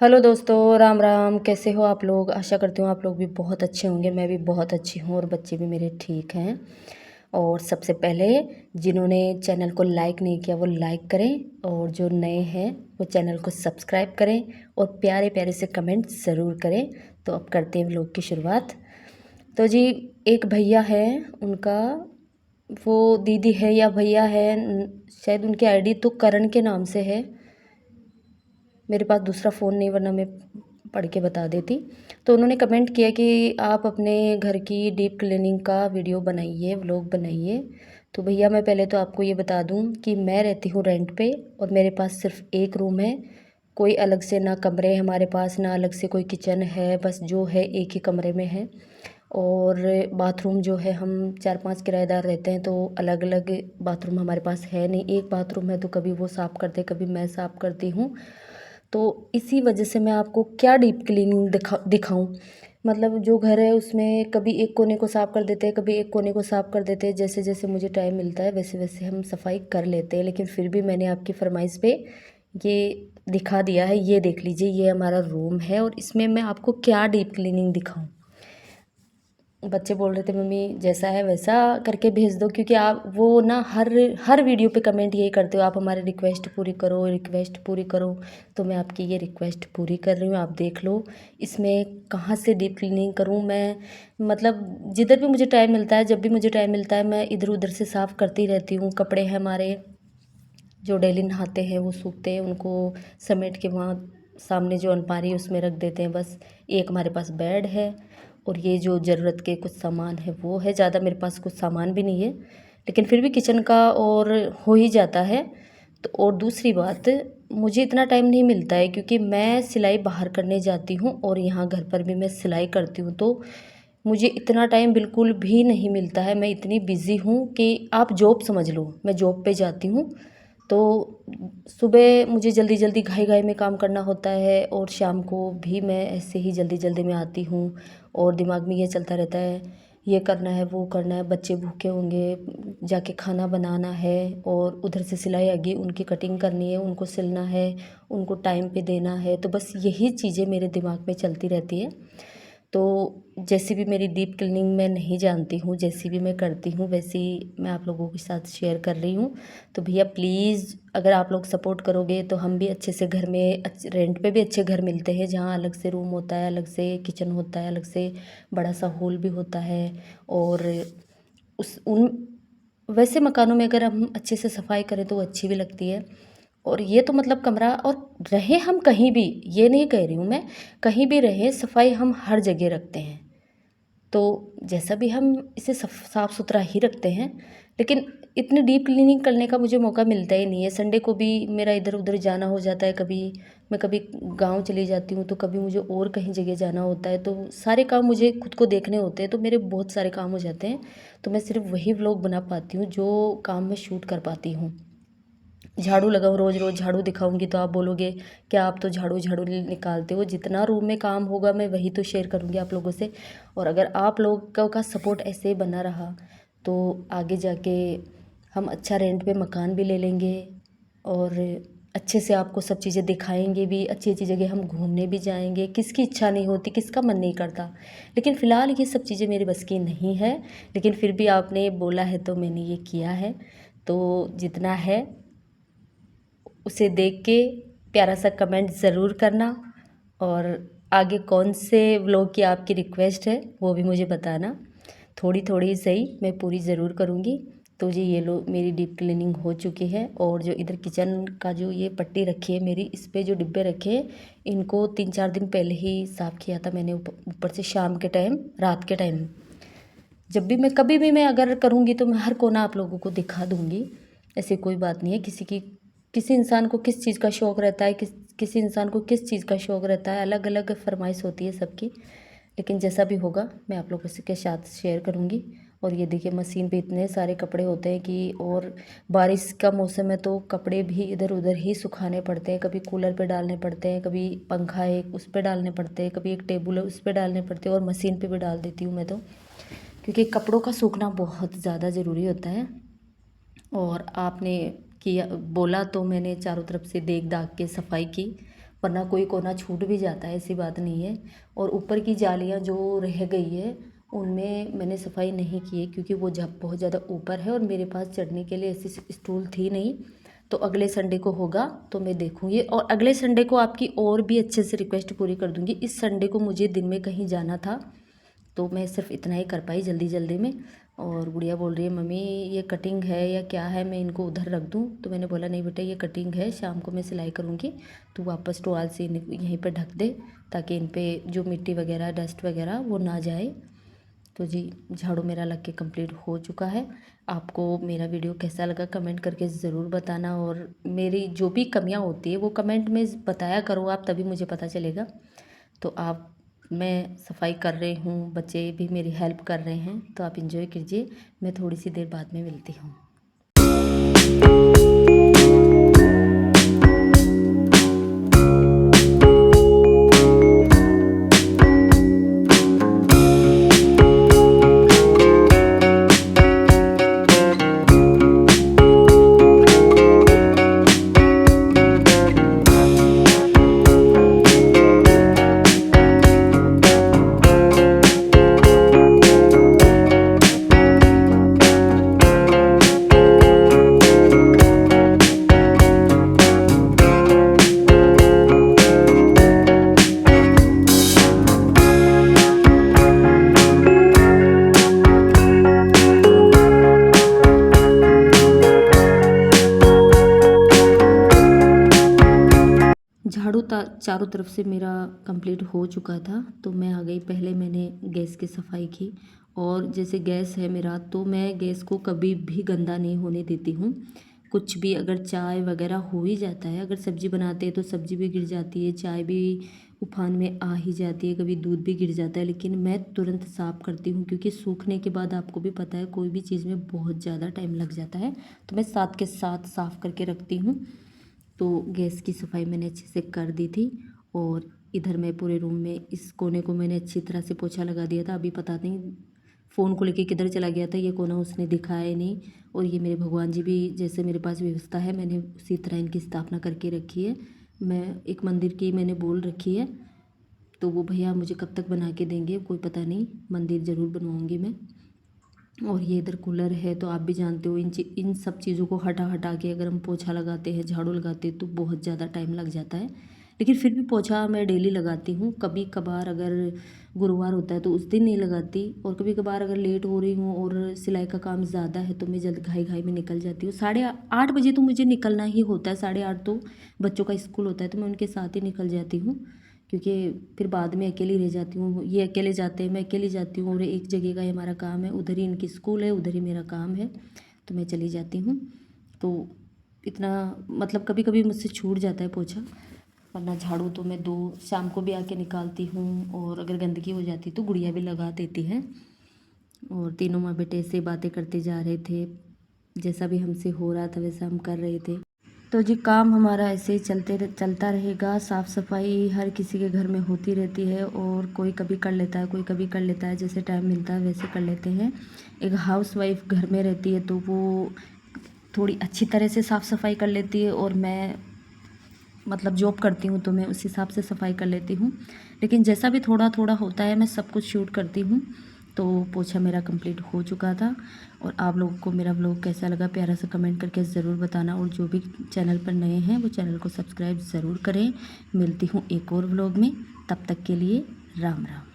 Hello दोस्तों, राम राम। कैसे हो आप लोग? आशा करती हूँ आप लोग भी बहुत अच्छे होंगे। मैं भी बहुत अच्छी हूँ और बच्चे भी मेरे ठीक हैं। और सबसे पहले जिन्होंने चैनल को लाइक नहीं किया वो लाइक करें, और जो नए हैं वो चैनल को सब्सक्राइब करें और प्यारे प्यारे से कमेंट ज़रूर करें। तो अब करते हैं व्लॉग की शुरुआत। तो जी, एक भैया है, उनका वो दीदी है या भैया है, शायद उनकी आईडी तो करण के नाम से है। मेरे पास दूसरा फ़ोन नहीं, वरना मैं पढ़ के बता देती। तो उन्होंने कमेंट किया कि आप अपने घर की डीप क्लीनिंग का वीडियो बनाइए, व्लॉग बनाइए। तो भैया, मैं पहले तो आपको ये बता दूं कि मैं रहती हूँ रेंट पे और मेरे पास सिर्फ एक रूम है। कोई अलग से ना कमरे हमारे पास, ना अलग से कोई किचन है, बस जो है एक ही कमरे में है। और बाथरूम जो है, हम 4-5 किराएदार रहते हैं तो अलग अलग बाथरूम हमारे पास है नहीं। एक बाथरूम है तो कभी वो साफ़ करते, कभी मैं साफ़ करती हूँ। तो इसी वजह से मैं आपको क्या डीप क्लीनिंग दिखाऊं। मतलब जो घर है उसमें कभी एक कोने को साफ़ कर देते हैं, कभी एक कोने को साफ़ कर देते हैं। जैसे जैसे मुझे टाइम मिलता है वैसे वैसे हम सफाई कर लेते हैं। लेकिन फिर भी मैंने आपकी फरमाइश पे ये दिखा दिया है। ये देख लीजिए, ये हमारा रूम है और इसमें मैं आपको क्या डीप क्लीनिंग दिखाऊं। बच्चे बोल रहे थे मम्मी जैसा है वैसा करके भेज दो, क्योंकि आप वो ना हर हर वीडियो पे कमेंट यही करते हो, आप हमारी रिक्वेस्ट पूरी करो, रिक्वेस्ट पूरी करो। तो मैं आपकी ये रिक्वेस्ट पूरी कर रही हूँ। आप देख लो इसमें कहाँ से डीप क्लीनिंग करूँ मैं। मतलब जिधर भी मुझे टाइम मिलता है, जब भी मुझे टाइम मिलता है, मैं इधर उधर से साफ़ करती रहती हूँ। कपड़े हैं हमारे जो डेली नहाते हैं वो सूखते हैं, उनको समेट के वहाँ सामने जो अलमारी है उसमें रख देते हैं। बस एक हमारे पास बेड है और ये जो ज़रूरत के कुछ सामान है वो है। ज़्यादा मेरे पास कुछ सामान भी नहीं है, लेकिन फिर भी किचन का और हो ही जाता है। तो और दूसरी बात, मुझे इतना टाइम नहीं मिलता है क्योंकि मैं सिलाई बाहर करने जाती हूँ और यहाँ घर पर भी मैं सिलाई करती हूँ। तो मुझे इतना टाइम बिल्कुल भी नहीं मिलता है। मैं इतनी बिज़ी हूँ कि आप जॉब समझ लो, मैं जॉब पे जाती हूँ। तो सुबह मुझे जल्दी जल्दी घाई घाई में काम करना होता है और शाम को भी मैं ऐसे ही जल्दी जल्दी में आती हूँ और दिमाग में ये चलता रहता है, ये करना है, वो करना है, बच्चे भूखे होंगे, जाके खाना बनाना है, और उधर से सिलाई आ गई, उनकी कटिंग करनी है, उनको सिलना है, उनको टाइम पे देना है। तो बस यही चीज़ें मेरे दिमाग में चलती रहती है। तो जैसी भी मेरी डीप क्लीनिंग मैं नहीं जानती हूँ, जैसी भी मैं करती हूँ वैसी मैं आप लोगों के साथ शेयर कर रही हूँ। तो भैया प्लीज़, अगर आप लोग सपोर्ट करोगे तो हम भी अच्छे से घर में रेंट पे भी अच्छे घर मिलते हैं जहाँ अलग से रूम होता है, अलग से किचन होता है, अलग से बड़ा सा हॉल भी होता है। और उस उन वैसे मकानों में अगर हम अच्छे से सफाई करें तो वो अच्छी भी लगती है। और ये तो मतलब कमरा, और रहे हम कहीं भी, ये नहीं कह रही हूँ मैं, कहीं भी रहे सफाई हम हर जगह रखते हैं। तो जैसा भी हम इसे साफ़ सुथरा ही रखते हैं, लेकिन इतनी डीप क्लीनिंग करने का मुझे मौका मिलता ही नहीं है। संडे को भी मेरा इधर उधर जाना हो जाता है। कभी मैं कभी गांव चली जाती हूँ तो कभी मुझे और कहीं जगह जाना होता है। तो सारे काम मुझे खुद को देखने होते हैं, तो मेरे बहुत सारे काम हो जाते हैं। तो मैं सिर्फ वही व्लॉग बना पाती हूँ जो काम मैं शूट कर पाती हूँ। झाड़ू लगाऊँ, रोज़ रोज़ झाड़ू दिखाऊंगी तो आप बोलोगे क्या आप तो झाड़ू झाड़ू निकालते हो। जितना रूम में काम होगा मैं वही तो शेयर करूँगी आप लोगों से। और अगर आप लोगों का सपोर्ट ऐसे ही बना रहा तो आगे जाके हम अच्छा रेंट पे मकान भी ले लेंगे और अच्छे से आपको सब चीज़ें दिखाएंगे भी। अच्छी अच्छी जगह हम घूमने भी जाएंगे। किसकी इच्छा नहीं होती, किसका मन नहीं करता। लेकिन फ़िलहाल ये सब चीज़ें मेरे बस की नहीं है, लेकिन फिर भी आपने बोला है तो मैंने ये किया है। तो जितना है उसे देख के प्यारा सा कमेंट ज़रूर करना, और आगे कौन से व्लॉग की आपकी रिक्वेस्ट है वो भी मुझे बताना। थोड़ी थोड़ी सही, मैं पूरी ज़रूर करूँगी। तो जी, ये लो मेरी डीप क्लीनिंग हो चुकी है। और जो इधर किचन का जो ये पट्टी रखी है मेरी, इस पे जो डिब्बे रखे हैं, इनको 3-4 दिन पहले ही साफ़ किया था मैंने, ऊपर से शाम के टाइम, रात के टाइम। जब भी मैं कभी भी मैं अगर करूँगी तो मैं हर कोना आप लोगों को दिखा दूँगी। ऐसी कोई बात नहीं है। किसी इंसान को किस चीज़ का शौक़ रहता है, किसी इंसान को किस चीज़ का शौक़ रहता है, अलग अलग फरमाइश होती है सबकी। लेकिन जैसा भी होगा मैं आप लोगों के साथ शेयर करूँगी। और ये देखिए, मशीन पे इतने सारे कपड़े होते हैं कि, और बारिश का मौसम है तो कपड़े भी इधर उधर ही सुखाने पड़ते हैं। कभी कूलर पे डालने पड़ते हैं, कभी पंखा है उस पे डालने पड़ते हैं, कभी एक टेबल है उस पे डालने पड़ते हैं, और मशीन पे भी डाल देती हूँ मैं तो, क्योंकि कपड़ों का सूखना बहुत ज़्यादा ज़रूरी होता है। और आपने किया बोला तो मैंने चारों तरफ से देख दाग के सफाई की। वरना कोई कोना छूट भी जाता है, ऐसी बात नहीं है। और ऊपर की जालियाँ जो रह गई है उनमें मैंने सफाई नहीं की है, क्योंकि वो जब बहुत ज़्यादा ऊपर है और मेरे पास चढ़ने के लिए ऐसी स्टूल थी नहीं। तो अगले संडे को होगा तो मैं देखूँगी, और अगले संडे को आपकी और भी अच्छे से रिक्वेस्ट पूरी कर दूँगी। इस संडे को मुझे दिन में कहीं जाना था, तो मैं सिर्फ इतना ही कर पाई जल्दी जल्दी में। और गुड़िया बोल रही है मम्मी ये कटिंग है या क्या है, मैं इनको उधर रख दूँ? तो मैंने बोला नहीं बेटा ये कटिंग है, शाम को मैं सिलाई करूँगी, तो वापस टोवाल से यहीं पे ढक दे, ताकि इन पे जो मिट्टी वगैरह डस्ट वगैरह वो ना जाए। तो जी झाड़ू मेरा लग के कंप्लीट हो चुका है। आपको मेरा वीडियो कैसा लगा कमेंट करके ज़रूर बताना, और मेरी जो भी कमियां होती है वो कमेंट में बताया करो आप, तभी मुझे पता चलेगा। तो आप, मैं सफाई कर रही हूँ, बच्चे भी मेरी हेल्प कर रहे हैं, तो आप इंजॉय कीजिए। मैं थोड़ी सी देर बाद में मिलती हूँ। झाड़ू चारों तरफ से मेरा कंप्लीट हो चुका था, तो मैं आ गई। पहले मैंने गैस की सफाई की, और जैसे गैस है मेरा, तो मैं गैस को कभी भी गंदा नहीं होने देती हूँ। कुछ भी अगर चाय वगैरह हो ही जाता है, अगर सब्ज़ी बनाते हैं तो सब्ज़ी भी गिर जाती है, चाय भी उफान में आ ही जाती है, कभी दूध भी गिर जाता है, लेकिन मैं तुरंत साफ़ करती हूँ, क्योंकि सूखने के बाद आपको भी पता है कोई भी चीज़ में बहुत ज़्यादा टाइम लग जाता है। तो मैं साथ के साथ साफ़ करके रखती हूँ। तो गैस की सफाई मैंने अच्छे से कर दी थी, और इधर मैं पूरे रूम में इस कोने को मैंने अच्छी तरह से पोछा लगा दिया था। अभी पता नहीं फ़ोन को लेके किधर चला गया था, ये कोना उसने दिखाया ही नहीं। और ये मेरे भगवान जी भी जैसे मेरे पास व्यवस्था है, मैंने उसी तरह इनकी स्थापना करके रखी है। मैं एक मंदिर की मैंने बोल रखी है, तो वो भैया मुझे कब तक बना के देंगे कोई पता नहीं, मंदिर ज़रूर बनवाऊँगी मैं। और ये इधर कूलर है, तो आप भी जानते हो इन सब चीज़ों को हटा हटा के अगर हम पोछा लगाते हैं, झाड़ू लगाते हैं, तो बहुत ज़्यादा टाइम लग जाता है। लेकिन फिर भी पोछा मैं डेली लगाती हूँ। कभी कभार अगर गुरुवार होता है तो उस दिन नहीं लगाती, और कभी कभार अगर लेट हो रही हूँ और सिलाई का काम ज़्यादा है तो मैं जल्द घाई घाई में निकल जाती हूँ। 8:30 बजे तो मुझे निकलना ही होता है, 8:30 तो बच्चों का स्कूल होता है, तो मैं उनके साथ ही निकल जाती हूँ, क्योंकि फिर बाद में अकेली रह जाती हूँ। ये अकेले जाते हैं, मैं अकेली जाती हूँ, और एक जगह का ही हमारा काम है, उधर ही इनकी स्कूल है, उधर ही मेरा काम है, तो मैं चली जाती हूँ। तो इतना मतलब कभी कभी मुझसे छूट जाता है पोछा, वरना झाड़ू तो मैं 2 शाम को भी आके निकालती हूँ, और अगर गंदगी हो जाती तो गुड़िया भी लगा देती है। और तीनों माँ बेटे ऐसे बातें करते जा रहे थे, जैसा भी हमसे हो रहा था वैसा हम कर रहे थे। तो जी काम हमारा ऐसे ही चलता रहेगा। साफ़ सफाई हर किसी के घर में होती रहती है, और कोई कभी कर लेता है, कोई कभी कर लेता है, जैसे टाइम मिलता है वैसे कर लेते हैं। एक हाउसवाइफ घर में रहती है तो वो थोड़ी अच्छी तरह से साफ़ सफाई कर लेती है, और मैं मतलब जॉब करती हूँ तो मैं उस हिसाब से सफाई कर लेती हूँ। लेकिन जैसा भी थोड़ा थोड़ा होता है मैं सब कुछ शूट करती हूँ। तो पोछा मेरा कंप्लीट हो चुका था, और आप लोगों को मेरा व्लॉग कैसा लगा प्यारा सा कमेंट करके ज़रूर बताना, और जो भी चैनल पर नए हैं वो चैनल को सब्सक्राइब ज़रूर करें। मिलती हूँ एक और व्लॉग में, तब तक के लिए राम राम।